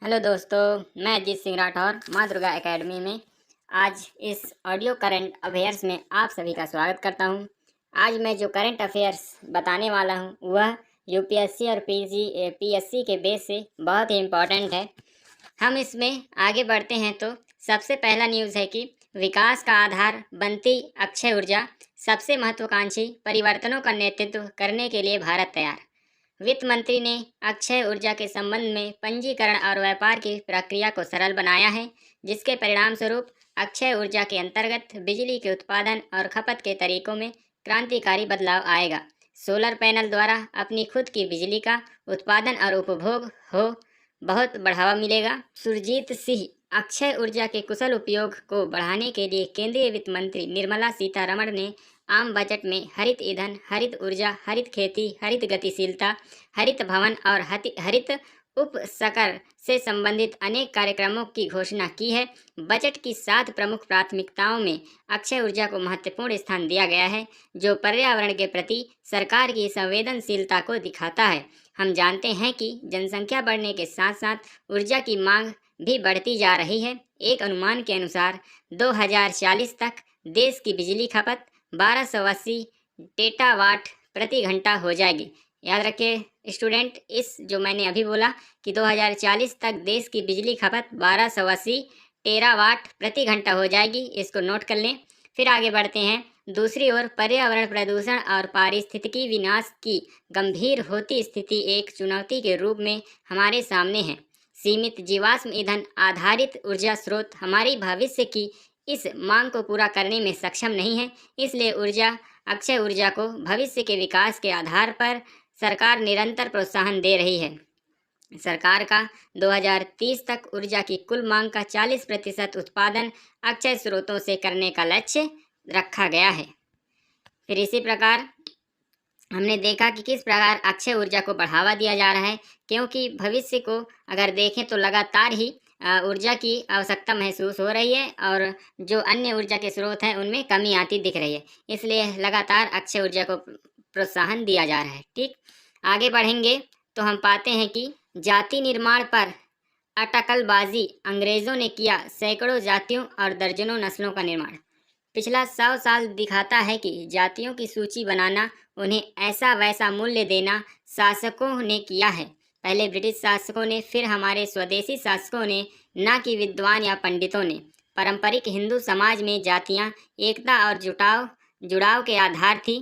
Hello दोस्तों, मैं अजीत सिंह राठौर माँ दुर्गा एकेडमी में आज इस ऑडियो करंट अफेयर्स में आप सभी का स्वागत करता हूं। आज मैं जो करंट अफेयर्स बताने वाला हूं वह यूपीएससी और पीएससी के बेस से बहुत ही इम्पोर्टेंट है। हम इसमें आगे बढ़ते हैं तो सबसे पहला न्यूज़ है कि विकास का आधार बनती अक्षय ऊर्जा, सबसे महत्वाकांक्षी परिवर्तनों का नेतृत्व करने के लिए भारत तैयार। वित्त मंत्री ने अक्षय ऊर्जा के संबंध में पंजीकरण और व्यापार की प्रक्रिया को सरल बनाया है, जिसके परिणाम स्वरूप अक्षय ऊर्जा के अंतर्गत बिजली के उत्पादन और खपत के तरीकों में क्रांतिकारी बदलाव आएगा। सोलर पैनल द्वारा अपनी खुद की बिजली का उत्पादन और उपभोग हो बहुत बढ़ावा मिलेगा। सुरजीत सिंह अक्षय ऊर्जा के कुशल उपयोग को बढ़ाने के लिए केंद्रीय वित्त मंत्री निर्मला सीतारमण ने आम बजट में हरित ईंधन, हरित ऊर्जा, हरित खेती, हरित गतिशीलता, हरित भवन और हरित उपसकर से संबंधित अनेक कार्यक्रमों की घोषणा की है। बजट की 7 प्रमुख प्राथमिकताओं में अक्षय ऊर्जा को महत्वपूर्ण स्थान दिया गया है, जो पर्यावरण के प्रति सरकार की संवेदनशीलता को दिखाता है। हम जानते हैं कि जनसंख्या बढ़ने के साथ साथ ऊर्जा की मांग भी बढ़ती जा रही है। एक अनुमान के अनुसार 2040 तक देश की बिजली खपत 1280 टेरावाट प्रति घंटा हो जाएगी। याद रखिए स्टूडेंट, इस जो मैंने अभी बोला कि 2040 तक देश की बिजली खपत 1280 टेरावाट प्रति घंटा हो जाएगी, इसको नोट कर लें। फिर आगे बढ़ते हैं। दूसरी ओर पर्यावरण प्रदूषण और पारिस्थितिकी विनाश की गंभीर होती स्थिति एक चुनौती के रूप में हमारे सामने है। सीमित जीवाश्म ईंधन आधारित ऊर्जा स्रोत हमारी भविष्य की इस मांग को पूरा करने में सक्षम नहीं है। इसलिए अक्षय ऊर्जा को भविष्य के विकास के आधार पर सरकार निरंतर प्रोत्साहन दे रही है। सरकार का 2030 तक ऊर्जा की कुल मांग का 40% उत्पादन अक्षय स्रोतों से करने का लक्ष्य रखा गया है। फिर इसी प्रकार हमने देखा कि किस प्रकार अक्षय ऊर्जा को बढ़ावा दिया जा रहा है, क्योंकि भविष्य को अगर देखें तो लगातार ही ऊर्जा की आवश्यकता महसूस हो रही है और जो अन्य ऊर्जा के स्रोत हैं उनमें कमी आती दिख रही है। इसलिए लगातार अक्षय ऊर्जा को प्रोत्साहन दिया जा रहा है। ठीक, आगे बढ़ेंगे तो हम पाते हैं कि जाति निर्माण पर अटकलबाजी, अंग्रेजों ने किया सैकड़ों जातियों और दर्जनों नस्लों का निर्माण। पिछला 100 साल दिखाता है कि जातियों की सूची बनाना, उन्हें ऐसा वैसा मूल्य देना शासकों ने किया है। पहले ब्रिटिश शासकों ने, फिर हमारे स्वदेशी शासकों ने, ना कि विद्वान या पंडितों ने। पारंपरिक हिंदू समाज में जातियां एकता और जुड़ाव के आधार थी।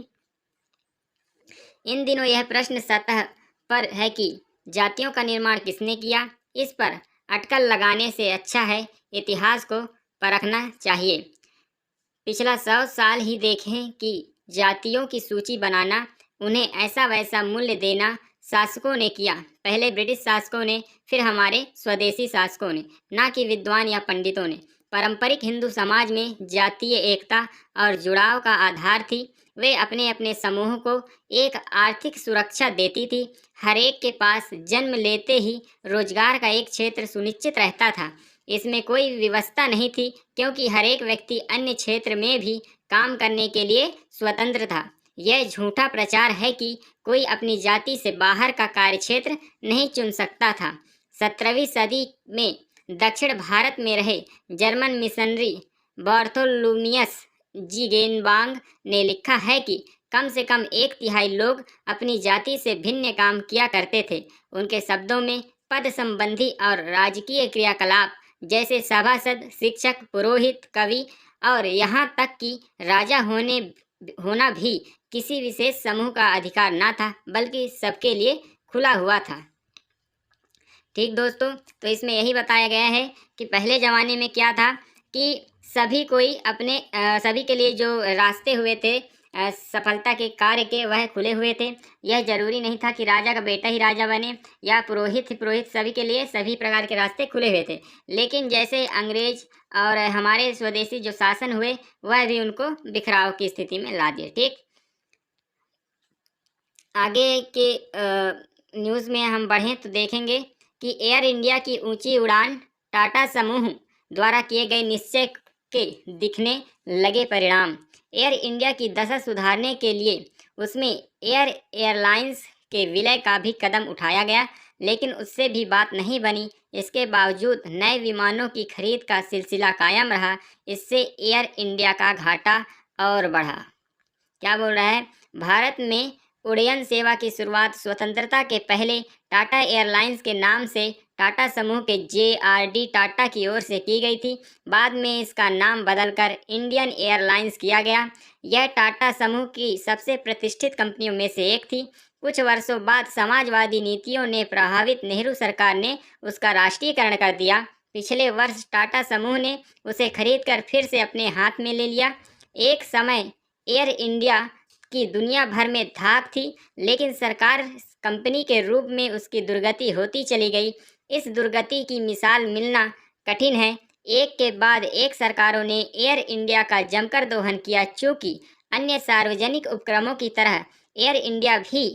इन दिनों यह प्रश्न सतह पर है कि जातियों का निर्माण किसने किया। इस पर अटकल लगाने से अच्छा है इतिहास को परखना चाहिए। पिछला 100 साल ही देखें कि जातियों की सूची बनाना, उन्हें ऐसा वैसा मूल्य देना शासकों ने किया। पहले ब्रिटिश शासकों ने, फिर हमारे स्वदेशी शासकों ने, ना कि विद्वान या पंडितों ने। पारंपरिक हिंदू समाज में जातीय एकता और जुड़ाव का आधार थी। वे अपने अपने समूह को एक आर्थिक सुरक्षा देती थी। हर एक के पास जन्म लेते ही रोजगार का एक क्षेत्र सुनिश्चित रहता था। इसमें कोई व्यवस्था नहीं थी, क्योंकि हर एक व्यक्ति अन्य क्षेत्र में भी काम करने के लिए स्वतंत्र था। यह झूठा प्रचार है कि कोई अपनी जाति से बाहर का कार्यक्षेत्र नहीं चुन सकता था। 17वीं सदी में दक्षिण भारत में रहे जर्मन मिशनरी बार्थोलोमियस जिगेनबांग ने लिखा है कि कम से कम 1/3 लोग अपनी जाति से भिन्न काम किया करते थे। उनके शब्दों में पद संबंधी और राजकीय क्रियाकलाप जैसे सभासद, शिक्षक, पुरोहित, कवि और यहाँ तक कि राजा होना भी किसी विशेष समूह का अधिकार ना था, बल्कि सबके लिए खुला हुआ था। ठीक दोस्तों, तो इसमें यही बताया गया है कि पहले ज़माने में क्या था कि सभी के लिए जो रास्ते हुए थे सफलता के कार्य के, वह खुले हुए थे। यह जरूरी नहीं था कि राजा का बेटा ही राजा बने या पुरोहित ही पुरोहित, सभी के लिए सभी प्रकार के रास्ते खुले हुए थे। लेकिन जैसे अंग्रेज और हमारे स्वदेशी जो शासन हुए, वह भी उनको बिखराव की स्थिति में ला दिए। ठीक, आगे के न्यूज़ में हम बढ़ें तो देखेंगे कि एयर इंडिया की ऊंची उड़ान, टाटा समूह द्वारा किए गए निश्चय के दिखने लगे परिणाम। एयर इंडिया की दशा सुधारने के लिए उसमें एयरलाइंस के विलय का भी कदम उठाया गया। लेकिन उससे भी बात नहीं बनी। इसके बावजूद नए विमानों की खरीद का सिलसिला कायम रहा। इससे एयर इंडिया का घाटा और बढ़ा। क्या बोल रहा है, भारत में उड़ान सेवा की शुरुआत स्वतंत्रता के पहले टाटा एयरलाइंस के नाम से टाटा समूह के JRD टाटा की ओर से की गई थी। बाद में इसका नाम बदलकर इंडियन एयरलाइंस किया गया। यह टाटा समूह की सबसे प्रतिष्ठित कंपनियों में से एक थी। कुछ वर्षों बाद समाजवादी नीतियों ने प्रभावित नेहरू सरकार ने उसका राष्ट्रीयकरण कर दिया। पिछले वर्ष टाटा समूह ने उसे खरीदकर फिर से अपने हाथ में ले लिया। एक समय एयर इंडिया की दुनिया भर में धाक थी, लेकिन सरकार कंपनी के रूप में उसकी दुर्गति होती चली गई। इस दुर्गति की मिसाल मिलना कठिन है। एक के बाद एक सरकारों ने एयर इंडिया का जमकर दोहन किया। चूंकि अन्य सार्वजनिक उपक्रमों की तरह एयर इंडिया भी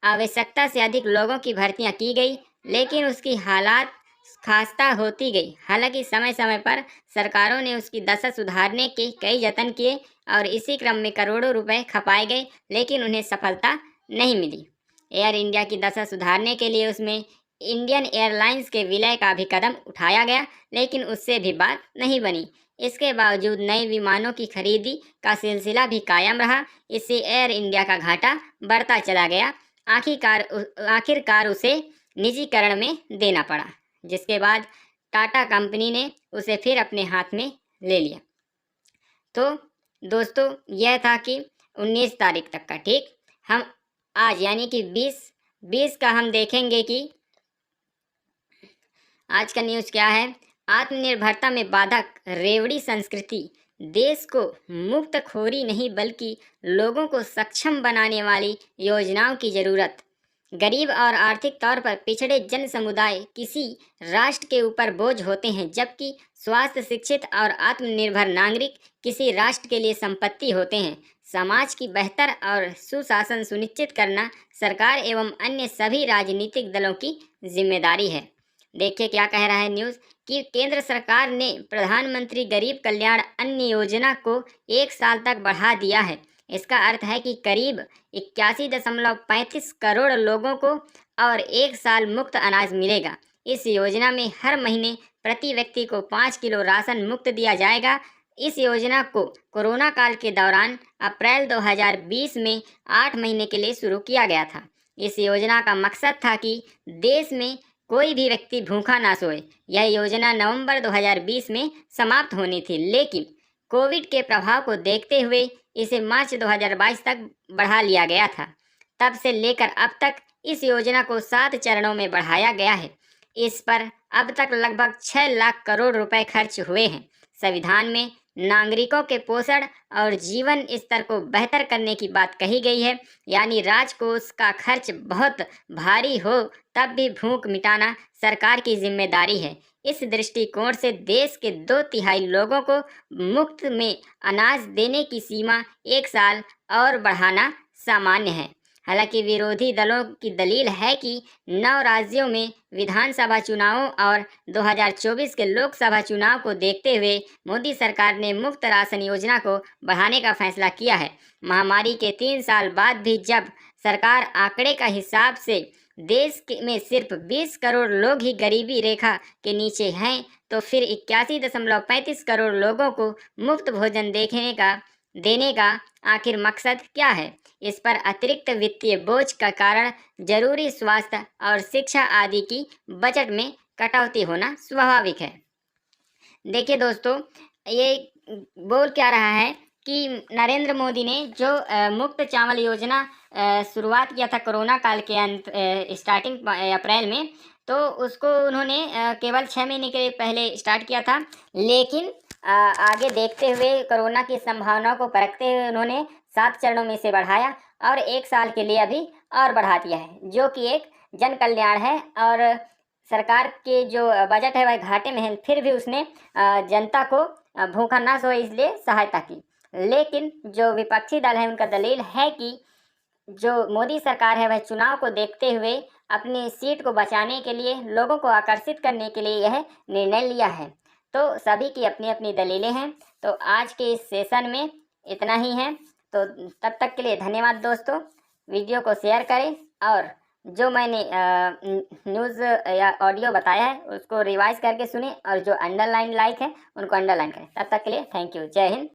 आवश्यकता से अधिक लोगों की भर्तियां की गई, लेकिन उसकी हालात खास्ता होती गई। हालांकि समय समय पर सरकारों ने उसकी दशा सुधारने के कई यत्न किए और इसी क्रम में करोड़ों रुपए खपाए गए, लेकिन उन्हें सफलता नहीं मिली। एयर इंडिया की दशा सुधारने के लिए उसमें इंडियन एयरलाइंस के विलय का भी कदम उठाया गया, लेकिन उससे भी बात नहीं बनी। इसके बावजूद नए विमानों की खरीदी का सिलसिला भी कायम रहा। इससे एयर इंडिया का घाटा बढ़ता चला गया। आखिरकार उसे निजीकरण में देना पड़ा, जिसके बाद टाटा कंपनी ने उसे फिर अपने हाथ में ले लिया। तो दोस्तों, यह था कि 19 तारीख तक का। ठीक, हम आज यानी कि 20 का हम देखेंगे कि आज का न्यूज़ क्या है। आत्मनिर्भरता में बाधक रेवड़ी संस्कृति, देश को मुफ्तखोरी नहीं बल्कि लोगों को सक्षम बनाने वाली योजनाओं की ज़रूरत। गरीब और आर्थिक तौर पर पिछड़े जन समुदाय किसी राष्ट्र के ऊपर बोझ होते हैं, जबकि स्वास्थ्य, शिक्षित और आत्मनिर्भर नागरिक किसी राष्ट्र के लिए संपत्ति होते हैं। समाज की बेहतर और सुशासन सुनिश्चित करना सरकार एवं अन्य सभी राजनीतिक दलों की जिम्मेदारी है। देखिए क्या कह रहा है न्यूज़ कि केंद्र सरकार ने प्रधानमंत्री गरीब कल्याण अन्न योजना को 1 साल तक बढ़ा दिया है। इसका अर्थ है कि करीब 81.35 करोड़ लोगों को और 1 साल मुफ्त अनाज मिलेगा। इस योजना में हर महीने प्रति व्यक्ति को 5 किलो राशन मुफ्त दिया जाएगा। इस योजना को कोरोना काल के दौरान अप्रैल 2020 में 8 महीने के लिए शुरू किया गया था। इस योजना का मकसद था कि देश में कोई भी व्यक्ति भूखा ना सोए। यह योजना नवंबर 2020 में समाप्त होनी थी, लेकिन कोविड के प्रभाव को देखते हुए इसे मार्च 2022 तक बढ़ा लिया गया था। तब से लेकर अब तक इस योजना को 7 चरणों में बढ़ाया गया है। इस पर अब तक लगभग 6 लाख करोड़ रुपए खर्च हुए हैं। संविधान में नागरिकों के पोषण और जीवन स्तर को बेहतर करने की बात कही गई है, यानी राजकोष का खर्च बहुत भारी हो तब भी भूख मिटाना सरकार की जिम्मेदारी है। इस दृष्टिकोण से देश के 2/3 लोगों को मुफ्त में अनाज देने की सीमा 1 साल और बढ़ाना सामान्य है। हालांकि विरोधी दलों की दलील है कि 9 राज्यों में विधानसभा चुनावों और 2024 के लोकसभा चुनाव को देखते हुए मोदी सरकार ने मुफ्त राशन योजना को बढ़ाने का फैसला किया है। महामारी के 3 साल बाद भी जब सरकार आंकड़े का हिसाब से देश में सिर्फ 20 करोड़ लोग ही गरीबी रेखा के नीचे हैं, तो फिर 81.35 करोड़ लोगों को मुफ्त भोजन देने का आखिर मकसद क्या है। इस पर अतिरिक्त वित्तीय बोझ का कारण जरूरी स्वास्थ्य और शिक्षा आदि की बजट में कटौती होना स्वाभाविक है। देखिए दोस्तों, ये बोल क्या रहा है कि नरेंद्र मोदी ने जो मुफ्त चावल योजना शुरुआत किया था कोरोना काल के स्टार्टिंग अप्रैल में, तो उसको उन्होंने केवल 6 महीने के पहले स्टार्ट किया था, लेकिन आगे देखते हुए कोरोना की संभावनाओं को परखते हुए उन्होंने 7 चरणों में से बढ़ाया और 1 साल के लिए अभी और बढ़ा दिया है, जो कि एक जन कल्याण है। और सरकार के जो बजट है वह घाटे में है, फिर भी उसने जनता को भूखा ना सोए इसलिए सहायता की। लेकिन जो विपक्षी दल है उनका दलील है कि जो मोदी सरकार है वह चुनाव को देखते हुए अपनी सीट को बचाने के लिए, लोगों को आकर्षित करने के लिए यह निर्णय लिया है। तो सभी की अपनी अपनी दलीलें हैं। तो आज के इस सेशन में इतना ही है। तो तब तक के लिए धन्यवाद दोस्तों। वीडियो को शेयर करें और जो मैंने न्यूज़ या ऑडियो बताया है उसको रिवाइज करके सुने, और जो अंडरलाइन लाइक है उनको अंडरलाइन करें। तब तक के लिए थैंक यू। जय हिंद।